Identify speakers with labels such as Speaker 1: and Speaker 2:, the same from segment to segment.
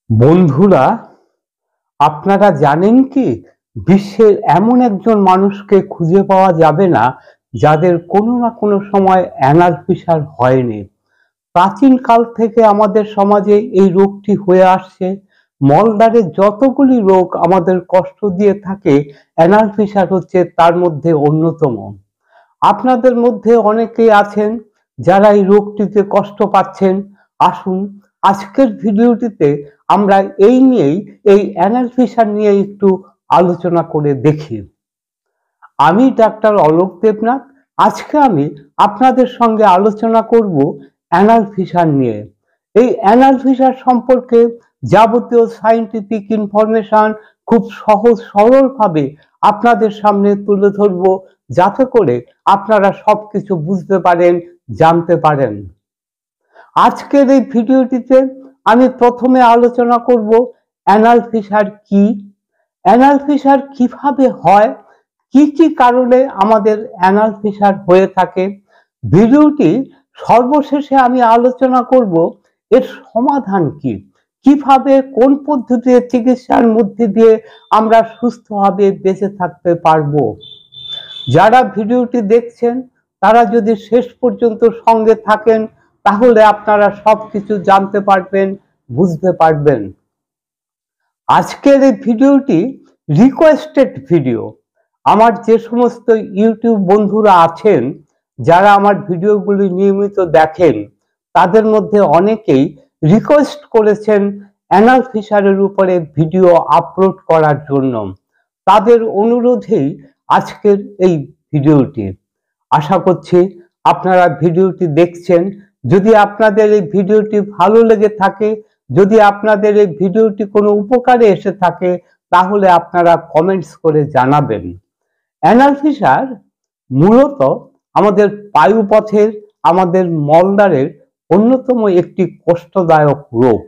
Speaker 1: বন্ধুরা, আপনারা জানেন কি বিশ্বের এমন একজন মানুষকে খুঁজে পাওয়া যাবে না যাদের কোনো না কোনো সময় অ্যানাল ফিসার হয়নি। প্রাচীন কাল থেকে আমাদের সমাজে এই রোগটি হয়ে আসছে। মলদ্বারের যতগুলি রোগ আমাদের কষ্ট দিয়ে থাকে, অ্যানাল ফিসার হচ্ছে তার মধ্যে অন্যতম। আপনাদের মধ্যে অনেকেই আছেন যারা এই রোগটিতে কষ্ট পাচ্ছেন। আসুন আজকের ভিডিওটিতে আমরা এই অ্যানাল ফিসার নিয়ে একটু আলোচনা করে দেখি। আমি ডাক্তার অলোক দেবনাথ। আজকে আমি আপনাদের সঙ্গে আলোচনা করব অ্যানাল ফিসার নিয়ে। এই অ্যানাল ফিসার সম্পর্কে যাবতীয় সায়েন্টিফিক ইনফরমেশন খুব সহজ সরলভাবে আপনাদের সামনে তুলে ধরবো, যাতে করে আপনারা সবকিছু বুঝতে পারেন, জানতে পারেন। আজকের এই ভিডিওটিতে আমি প্রথমে আলোচনা করব অ্যানাল ফিসার কি, অ্যানাল ফিসার কিভাবে হয়, কি কি কারণে আমাদের অ্যানাল ফিসার হয়ে থাকে। ভিডিওটি সর্বশেষে আমি আলোচনা করব এর সমাধান কি, কিভাবে কোন পদ্ধতির চিকিৎসার মধ্যে দিয়ে আমরা সুস্থভাবে বেঁচে থাকতে পারবো। যারা ভিডিওটি দেখছেন তারা যদি শেষ পর্যন্ত সঙ্গে থাকেন তাহলে আপনারা সবকিছু জানতে পারবেন, বুঝতে পারবেন। আজকের এই ভিডিওটি রিকোয়েস্টেড ভিডিও। আমার যে সমস্ত ইউটিউব বন্ধুরা আছেন যারা আমার ভিডিওগুলি নিয়মিত দেখেন, তাদের মধ্যে অনেকেই রিকোয়েস্ট করেছেন অ্যানাল ফিসারের উপরে ভিডিও আপলোড করার জন্য। তাদের অনুরোধেই আজকের এই ভিডিওটি। আশা করছি আপনারা ভিডিওটি দেখছেন। যদি আপনাদের এই ভিডিওটি ভালো লেগে থাকে, যদি আপনাদের এই ভিডিওটি কোনো উপকারে এসে থাকে, তাহলে আপনারা কমেন্টস করে জানাবেন। অ্যানাল ফিসার মূলত আমাদের পায়ুপথের, আমাদের মলদ্বারের অন্যতম একটি কষ্টদায়ক রোগ।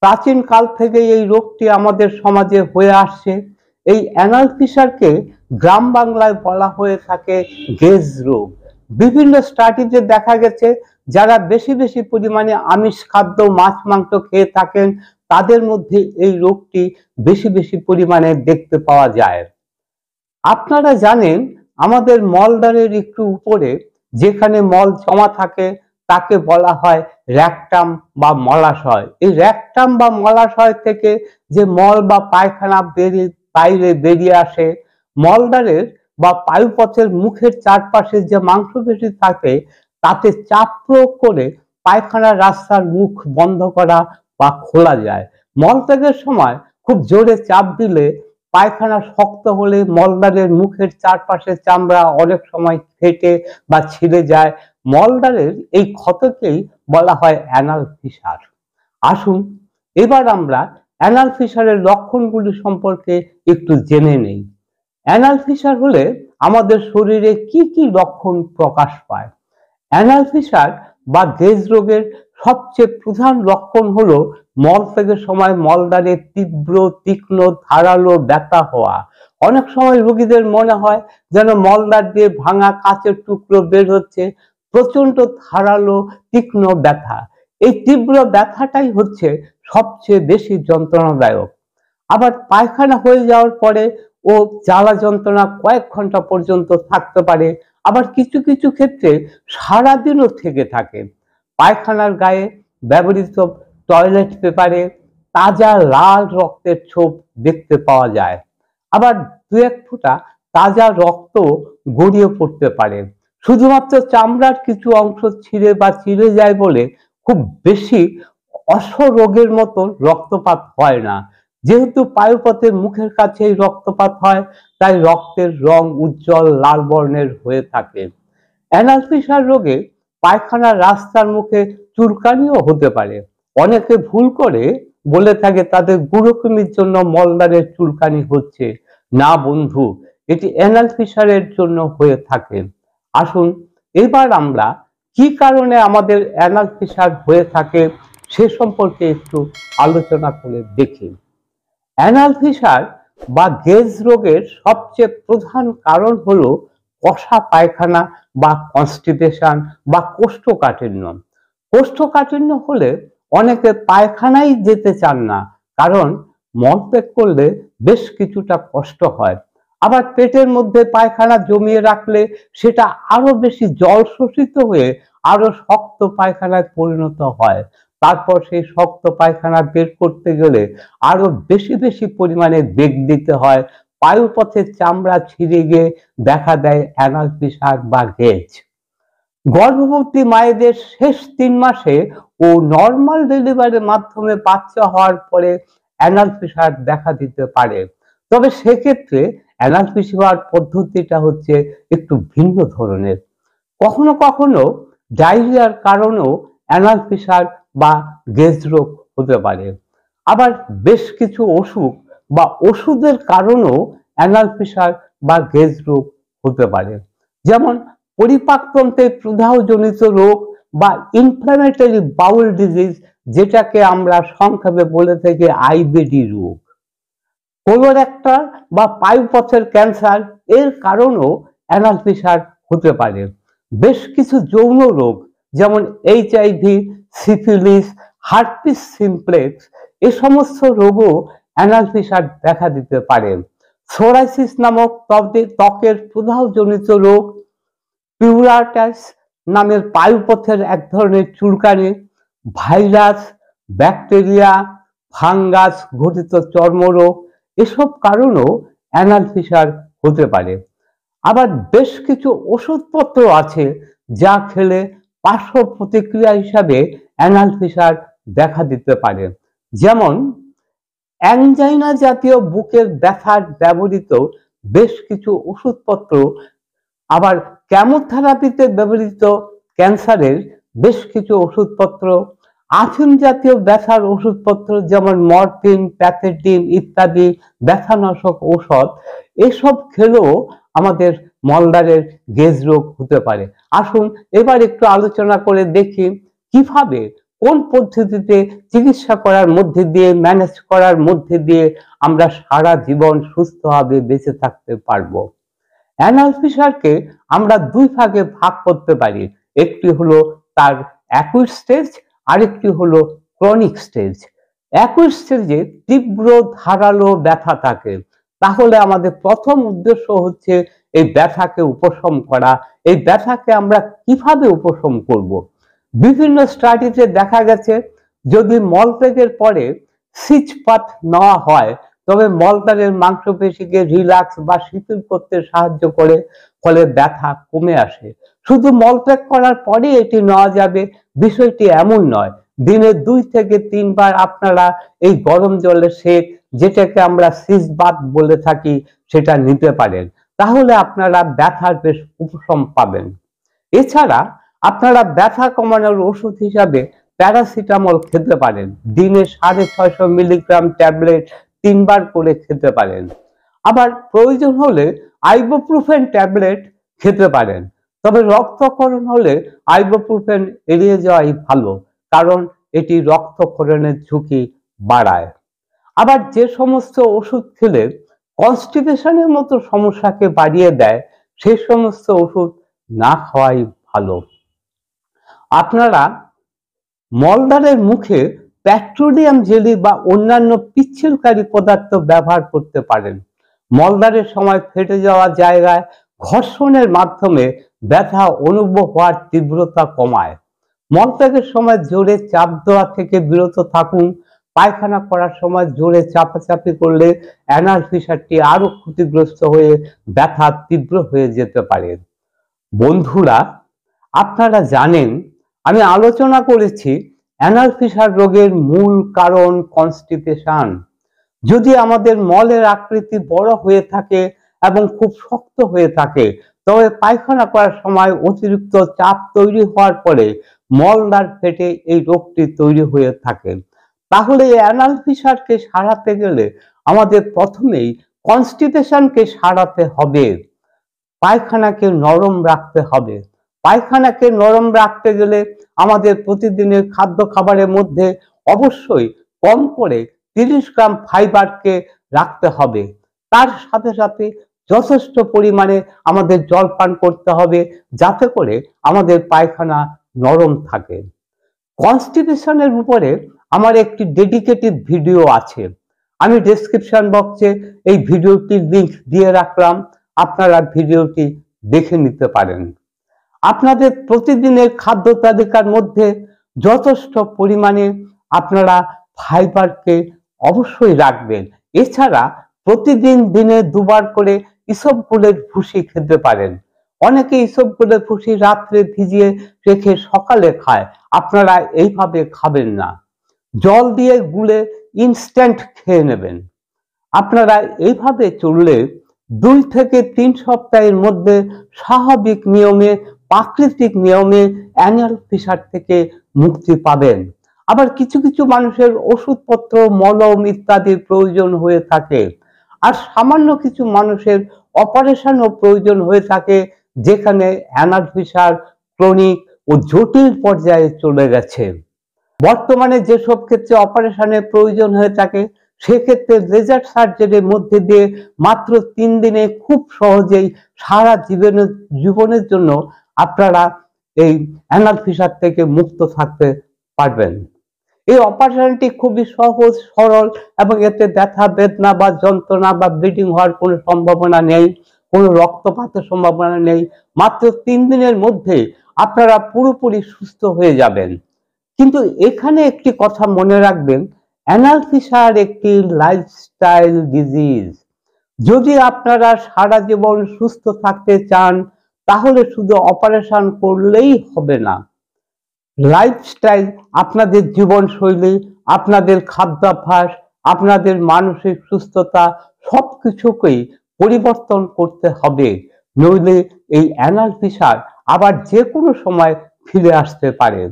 Speaker 1: প্রাচীন কাল থেকে এই রোগটি আমাদের সমাজে হয়ে আসছে। এই অ্যানাল ফিসারকে গ্রাম বাংলায় বলা হয়ে থাকে গেজ রোগ। বিভিন্ন স্টাডিতে দেখা গেছে যারা বেশি বেশি পরিমাণে আমিষ খাদ্য, মাছ মাংস খেয়ে থাকেন, তাদের মধ্যে এই রোগটি বেশি বেশি পরিমাণে দেখতে পাওয়া যায়। আপনারা জানেন আমাদের মলদ্বারের একটু উপরে যেখানে মল জমা থাকে তাকে বলা হয় রেকটাম বা মলাশয়। এই রেকটাম বা মলাশয় থেকে যে মল বা পায়খানা বাইরে বেরিয়ে আসে, মলদ্বারের বা পায়ুপথের মুখের চারপাশে যে মাংসপেশি থাকে তাতে চাপ প্রয়োগ করে পায়খানার রাস্তার মুখ বন্ধ করা বা খোলা যায়। মলত্যাগের সময় খুব জোরে চাপ দিলে পায়খানা শক্ত হলে মলদ্বারের মুখের চারপাশের চামড়া অনেক সময় ফেটে বা ছিঁড়ে যায়। মলদ্বারের এই ক্ষতকেই বলা হয় অ্যানাল ফিসার। আসুন এবার আমরা অ্যানাল ফিসারের লক্ষণগুলি সম্পর্কে একটু জেনে নেই। অ্যানাল ফিসার হলে আমাদের শরীরে কি কি লক্ষণ প্রকাশ পায়। অ্যানাল ফিসার বা গেজ রোগের সবচেয়ে প্রধান লক্ষণ হলো মলত্যাগের সময় মলদ্বারে তীব্র, তীক্ষ্ণ, ধারালো ব্যথা হওয়া। অনেক সময় রোগীদের মনে হয় যেন মলদ্বার দিয়ে ভাঙা কাচের টুকরো বের হচ্ছে। প্রচন্ড ধারালো, তীক্ষ্ণ ব্যথা। এই তীব্র ব্যথাটাই হচ্ছে সবচেয়ে বেশি যন্ত্রণাদায়ক। আবার পায়খানা হয়ে যাওয়ার পরে ও জ্বালা যন্ত্রণা কয়েক ঘন্টা পর্যন্ত থাকতে পারে। আবার কিছু কিছু ক্ষেত্রে সারাদিনও থেকে থাকে। পায়খানার গায়ে ব্যবহৃত টয়লেট পেপারে তাজা লাল রক্তের ছোপ দেখতে পাওয়া যায়। আবার দু এক ফোঁটা তাজা রক্ত গড়িয়ে পড়তে পারে। শুধুমাত্র চামড়ার কিছু অংশ ছিঁড়ে বা চিড়ে যায় বলে খুব বেশি অশ্বরোগের মতো রক্তপাত হয় না। যেহেতু পায়ুপথের মুখের কাছেই রক্তপাত হয়, তাই রক্তের রং উজ্জ্বল লাল বর্ণের হয়ে থাকে। অ্যানাল ফিসার রোগে পায়খানার রাস্তার মুখে চুলকানিও হতে পারে। অনেকে ভুল করে বলে থাকে তাদের গুড়োকুমির জন্য মলদ্বারের চুলকানি হচ্ছে। না বন্ধু, এটি অ্যানাল ফিসারের জন্য হয়ে থাকে। আসুন এবার আমরা কি কারণে আমাদের অ্যানাল ফিসার হয়ে থাকে সে সম্পর্কে একটু আলোচনা করে দেখি। অ্যানাল ফিসার বা গেজ রোগের সবচেয়ে প্রধান কারণ হলো কষা পায়খানা বা কনস্টিপেশন বা কোষ্ঠকাঠিন্য। কোষ্ঠকাঠিন্য হলে অনেকে পায়খানায় যেতে চান না, কারণ মলত্যাগ করলে বেশ কিছুটা কষ্ট হয়। আবার পেটের মধ্যে পায়খানা জমিয়ে রাখলে সেটা আরো বেশি জল শোষিত হয়ে আরো শক্ত পায়খানায় পরিণত হয়। তারপর সেই শক্ত পায়খানা বের করতে গেলে আরো বেশি বেশি পরিমাণে বেগ দিতে হয়। পায়ুপথের চামড়া ছিঁড়ে গিয়ে দেখা দেয় অ্যানাল ফিসার বা গেজ। গর্ভবতী মায়েদের শেষ 3 মাসে ও নর্মাল ডেলিভারির মাধ্যমে বাচ্চা হওয়ার পরে অ্যানাল ফিসার দেখা দিতে পারে। তবে সেক্ষেত্রে অ্যানাল ফিসার পদ্ধতিটা হচ্ছে একটু ভিন্ন ধরনের। কখনো কখনো ডায়রিয়ার কারণেও অ্যানাল ফিসার বা গেজ রোগ হতে পারে। আবার বেশ কিছু অসুখ বা ওষুধের কারণেও অ্যানাল ফিসার বা গেজ রোগ হতে পারে। যেমন পরিপাকতন্ত্রের প্রদাহজনিত রোগ বা ইনফ্ল্যামেটরি বাউল ডিজিজ, যেটাকে আমরা সংক্ষেপে বলে থাকি আইবিডি রোগ। কোলোরেক্টাল বা পায়ুপথের ক্যান্সার এর কারণেও অ্যানাল ফিসার হতে পারে। বেশ কিছু যৌন রোগ যেমন এইচআইভি, সিফিলিস, হার্পিস সিমপ্লেক্স এ সমস্ত রোগও অ্যানাল ফিসার দেখা দিতে পারে। সোরাইসিস নামক ত্বকের প্রদাহজনিত রোগ, পিউরাটাস নামের পায়ুপথের এক ধরনের চুলকানি, ভাইরাস, ব্যাকটেরিয়া, ফাঙ্গাস ঘটিত চর্মরোগ এসব কারণেও অ্যানাল ফিসার হতে পারে। আবার বেশ কিছু ওষুধপত্র আছে যা খেলে পার্শ্ব প্রতিক্রিয়া হিসাবে অ্যানাল ফিসার দেখা দিতে পারে। যেমন অ্যাংজাইনা জাতীয় বুকের ব্যথার ব্যবহৃত বেশ কিছু ওষুধপত্র, আবার কেমোথেরাপিতে ব্যবহৃত ক্যান্সারের বেশ কিছু ওষুধপত্র, আফিম জাতীয় ব্যথার ওষুধপত্র যেমন মরফিন, প্যাথেডিন ইত্যাদি ব্যথানাশক ঔষধ, এসব খেলেও আমাদের মলদ্বারের গেজ রোগ হতে পারে। আসুন এবার একটু আলোচনা করে দেখি কিভাবে, কোন পদ্ধতিতে চিকিৎসা করার মধ্যে দিয়ে, ম্যানেজ করার মধ্যে দিয়ে আমরা সারা জীবন সুস্থভাবে বেঁচে থাকতে পারবো। অ্যানাল ফিসারকে আমরা দুই ভাগে ভাগ করতে পারি। একটি হলো তার অ্যাকুট স্টেজ, আরেকটি হলো ক্রনিক স্টেজ। অ্যাকুট স্টেজে তীব্র ধারালো ব্যথা থাকে, তাহলে আমাদের প্রথম উদ্দেশ্য হচ্ছে এই ব্যথাকে উপশম করা। এই ব্যথাকে আমরা কিভাবে উপশম করব? বিভিন্ন স্টাডিতে দেখা গেছে যদি মলত্যাগের পরে সিচপাথ নেওয়া হয় তবে মলদ্বারের মাংসপেশিকে রিল্যাক্স বা শিথিল করতে সাহায্য করে, ফলে ব্যথা কমে আসে। শুধু মলত্যাগ করার পরে এটি নেওয়া যাবে বিষয়টি এমন নয়। দিনে 2 থেকে 3 বার আপনারা এই গরম জলের সেক, যেটাকে আমরা সিচ বাথ বলে থাকি, সেটা নিতে পারেন। তাহলে আপনারা ব্যথার বেশ উপশম পাবেন। এছাড়া আপনারা ব্যথা কমানোর ওষুধ হিসাবে প্যারাসিটামল খেতে পারেন। দিনে 650 মিলিগ্রাম ট্যাবলেট 3 বার করে খেতে পারেন। আবার প্রয়োজন হলে আইবুপ্রোফেন ট্যাবলেট খেতে পারেন। তবে রক্তক্ষরণ হলে আইবুপ্রোফেন এড়িয়ে যাওয়াই ভালো, কারণ এটি রক্তক্ষরণের ঝুঁকি বাড়ায়। আবার যে সমস্ত ওষুধ খেলে কনস্টিপেশনের মতো সমস্যাকে বাড়িয়ে দেয়, সেই সমস্ত ওষুধ না খাওয়াই ভালো। আপনারা মলদ্বারের মুখে পেট্রোলিয়াম জেলি বা অন্যান্য পিচ্ছিলকারী পদার্থ ব্যবহার করতে পারেন। মলদ্বারের সময় ফেটে যাওয়া জায়গায় ঘর্ষণের মাধ্যমে ব্যথা অনুভব হওয়ার তীব্রতা কমায়। মলত্যাগের সময় জোরে চাপ দেওয়া থেকে বিরত থাকুন। পায়খানা করার সময় জোরে চাপাচাপি করলে অ্যানাল ফিসারটি আরো ক্ষতিগ্রস্ত হয়ে ব্যথা তীব্র হয়ে যেতে পারে। বন্ধুরা, আপনারা জানেন আমি আলোচনা করেছি অ্যানাল ফিসার রোগের মূল কারণ কনস্টিপেশন। যদি আমাদের মলের আকৃতি বড় হয়ে থাকে এবং খুব শক্ত হয়ে থাকে, তবে পায়খানা করার সময় অতিরিক্ত চাপ তৈরি হওয়ার পরে মলদ্বার ফেটে এই রোগটি তৈরি হয়ে থাকে। তাহলে অ্যানাল ফিসারকে সারাতে গেলে আমাদের প্রথমেই কনস্টিপেশনকে সারাতে হবে। পায়খানাকে নরম রাখতে হবে। পায়খানাকে নরম রাখতে গেলে আমাদের প্রতিদিনের খাদ্য খাবারের মধ্যে অবশ্যই কম করে 30 গ্রাম ফাইবারকে রাখতে হবে। তার সাথে সাথে যথেষ্ট পরিমাণে আমাদের জল পান করতে হবে, যাতে করে আমাদের পায়খানা নরম থাকে। কনস্টিপেশনের উপরে আমার একটি ডেডিকেটেড ভিডিও আছে, আমি ডেসক্রিপশন বক্সে এই ভিডিওটির লিংক দিয়ে রাখলাম, আপনারা ভিডিওটি দেখে নিতে পারেন। আপনাদের প্রতিদিনের খাদ্য তালিকার মধ্যে যথেষ্ট পরিমাণে আপনারা ফাইবারকে অবশ্যই রাখবেন। এছাড়া প্রতিদিন দিনে দুবার করে ইসবগুলের ভুসি খেতে পারেন। অনেকে ইসবগুলের ভুসি রাত্রে ভিজিয়ে রেখে সকালে খায়, আপনারা এইভাবে খাবেন না, জল দিয়ে গুলে ইনস্ট্যান্ট খেয়ে নেবেন। আপনারা এইভাবে চললে 2 থেকে 3 সপ্তাহের মধ্যে স্বাভাবিক নিয়মে, প্রাকৃতিক নিয়মে অ্যানাল ফিসার থেকে মুক্তি পাবেন। আবার কিছু কিছু মানুষের ওষুধপত্র, মলম ইত্যাদির প্রয়োজন হয়ে থাকে, আর সামান্য কিছু মানুষের অপারেশনও প্রয়োজন হয়ে থাকে, যেখানে অ্যানাল ফিসার ক্রনিক ও জটিল পর্যায়ে চলে গেছে। বর্তমানে যেসব ক্ষেত্রে অপারেশনের প্রয়োজন হয়ে থাকে, সেক্ষেত্রে লেজার সার্জারির মধ্যে দিয়ে মাত্র 3 দিনে খুব সহজেই সারা জীবনের জন্য আপনারা এই অ্যানাল ফিসার থেকে মুক্ত থাকতে পারবেন। এই অপারেশনটি খুবই সহজ সরল এবং এতে ব্যথা বেদনা বা যন্ত্রণা বা ব্লিডিং হওয়ার কোনো সম্ভাবনা নেই, কোনো রক্তপাতের সম্ভাবনা নেই। মাত্র 3 দিনের মধ্যে আপনারা পুরোপুরি সুস্থ হয়ে যাবেন। কিন্তু এখানে একটি কথা মনে রাখবেন, অ্যানাল ফিসার একটি লাইফস্টাইল ডিজিজ। যদি আপনারা সারা জীবন সুস্থ থাকতে চান, তাহলে শুধু অপারেশন করলেই হবে না। লাইফস্টাইল, আপনাদের জীবনশৈলী, আপনাদের খাদ্যাভ্যাস, আপনাদের মানসিক সুস্থতা সবকিছুকেই পরিবর্তন করতে হবে, নইলে এই অ্যানাল ফিসার আবার যে কোনো সময় ফিরে আসতে পারে।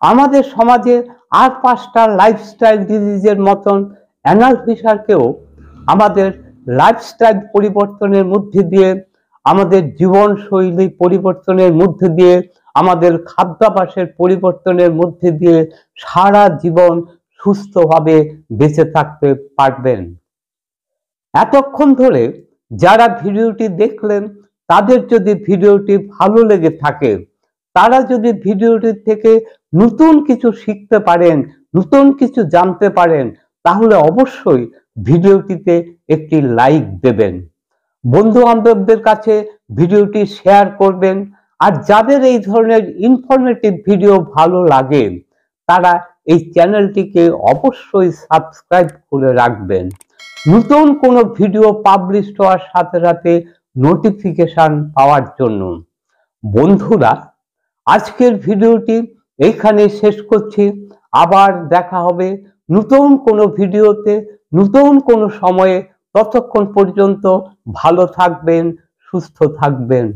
Speaker 1: আমাদের সমাজে আর 5টা লাইফস্টাইল ডিজিজের মতন অ্যানাল ফিসারকেও আমাদের লাইফস্টাইল পরিবর্তনের মধ্যে দিয়ে, আমাদের জীবনশৈলী পরিবর্তনের মধ্যে দিয়ে, আমাদের খাদ্যাভ্যাসের পরিবর্তনের মধ্যে দিয়ে সারা জীবন সুস্থভাবে বেঁচে থাকতে পারবেন। এতক্ষণ ধরে যারা ভিডিওটি দেখলেন, তাদের যদি ভিডিওটি ভালো লেগে থাকে, তারা যদি ভিডিওটি থেকে নতুন কিছু শিখতে পারেন, নতুন কিছু জানতে পারেন, তাহলে অবশ্যই ভিডিওটিতে একটি লাইক দেবেন, বন্ধু বান্ধবদের কাছে ভিডিওটি শেয়ার করবেন। আর যাদের এই ধরনের ইনফরমেটিভ ভিডিও ভালো লাগে, তারা এই চ্যানেলটিকে অবশ্যই সাবস্ক্রাইব করে রাখবেন, নতুন কোনো ভিডিও পাবলিশ হওয়ার সাথে সাথে নোটিফিকেশন পাওয়ার জন্য। বন্ধুরা, আজকের ভিডিওটি এইখানে শেষ করছি। আবার দেখা হবে নতুন কোনো ভিডিওতে, নতুন কোনো সময়ে। ততক্ষণ পর্যন্ত ভালো থাকবেন, সুস্থ থাকবেন।